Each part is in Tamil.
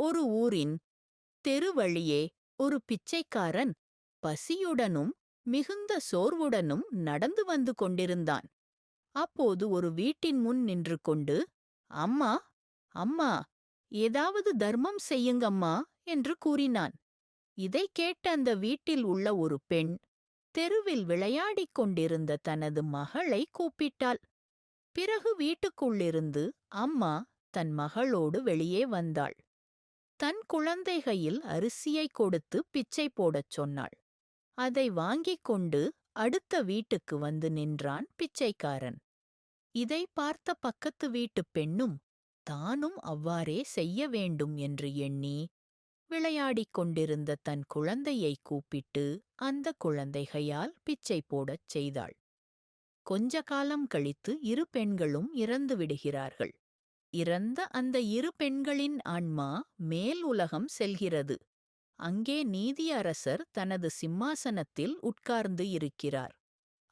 ஒரு ஊரின் தெருவழியே ஒரு பிச்சைக்காரன் பசியுடனும் மிகுந்த சோர்வுடனும் நடந்து வந்து கொண்டிருந்தான். அப்போது ஒரு வீட்டின் முன் நின்று கொண்டு, அம்மா, அம்மா, ஏதாவது தர்மம் செய்யுங்கம்மா என்று கூறினான். இதைக் கேட்ட அந்த வீட்டில் உள்ள ஒரு பெண் தெருவில் விளையாடிக் கொண்டிருந்த தனது மகளை கூப்பிட்டாள். பிறகு வீட்டுக்குள்ளிருந்து அம்மா தன் மகளோடு வெளியே வந்தாள். தன் குழந்தைகையில் அரிசியைக் கொடுத்து பிச்சை போடச் சொன்னாள். அதை வாங்கிக் கொண்டு அடுத்த வீட்டுக்கு வந்து நின்றான் பிச்சைக்காரன். இதை பார்த்த பக்கத்து வீட்டுப் பெண்ணும் தானும் அவ்வாறே செய்ய வேண்டும் என்று எண்ணி விளையாடிக் கொண்டிருந்த தன் குழந்தையை கூப்பிட்டு அந்த குழந்தைகையால் பிச்சை போடச் செய்தாள். கொஞ்ச காலம் கழித்து இரு பெண்களும் இறந்து விடுகிறார்கள். இறந்த அந்த இரு பெண்களின் ஆன்மா மேல் உலகம் செல்கிறது. அங்கே நீதியரசர் தனது சிம்மாசனத்தில் உட்கார்ந்து இருக்கிறார்.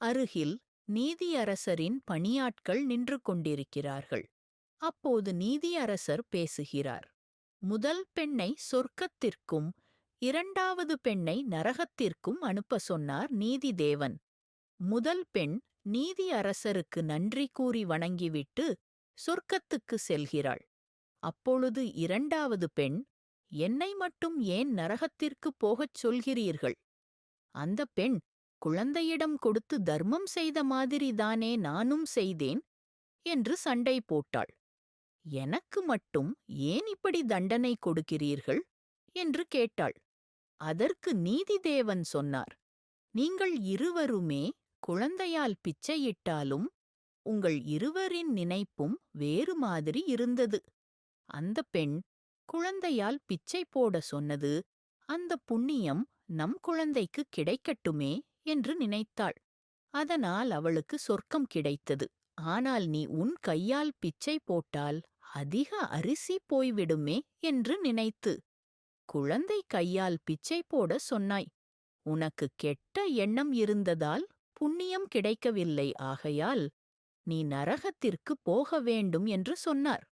அருகில் நீதியரசரின் பணியாட்கள் நின்று கொண்டிருக்கிறார்கள். அப்போது நீதியரசர் பேசுகிறார். முதல் பெண்ணை சொர்க்கத்திற்கும் இரண்டாவது பெண்ணை நரகத்திற்கும் அனுப்ப சொன்னார் நீதிதேவன். முதல் பெண் நீதி அரசருக்கு நன்றி கூறி வணங்கிவிட்டு சொர்க்கத்துக்கு செல்கிறாள். அப்பொழுது இரண்டாவது பெண், என்னை மட்டும் ஏன் நரகத்திற்குப் போகச் சொல்கிறீர்கள்? அந்த பெண், குழந்தையிடம் கொடுத்து தர்மம் செய்த மாதிரிதானே நானும் செய்தேன் என்று சண்டை போட்டாள். எனக்கு மட்டும் ஏன் இப்படி தண்டனை கொடுக்கிறீர்கள் என்று கேட்டாள். அதற்கு நீதிதேவன் சொன்னார், நீங்கள் இருவருமே குழந்தையால் பிச்சையிட்டாலும் உங்கள் இருவரின் நினைப்பும் வேறு மாதிரி இருந்தது. அந்த பெண் குழந்தையால் பிச்சை போட சொன்னது, அந்த புண்ணியம் நம் குழந்தைக்கு கிடைக்கட்டுமே என்று நினைத்தாள். அதனால் அவளுக்கு சொர்க்கம் கிடைத்தது. ஆனால் நீ உன் கையால் பிச்சை போட்டால் அதிக அரிசி போய்விடுமே என்று நினைத்து குழந்தை கையால் பிச்சை போட சொன்னாய். உனக்கு கெட்ட எண்ணம் இருந்ததால் புண்ணியம் கிடைக்கவில்லை. ஆகையால் நீ நரகத்திற்கு போக வேண்டும் என்று சொன்னார்.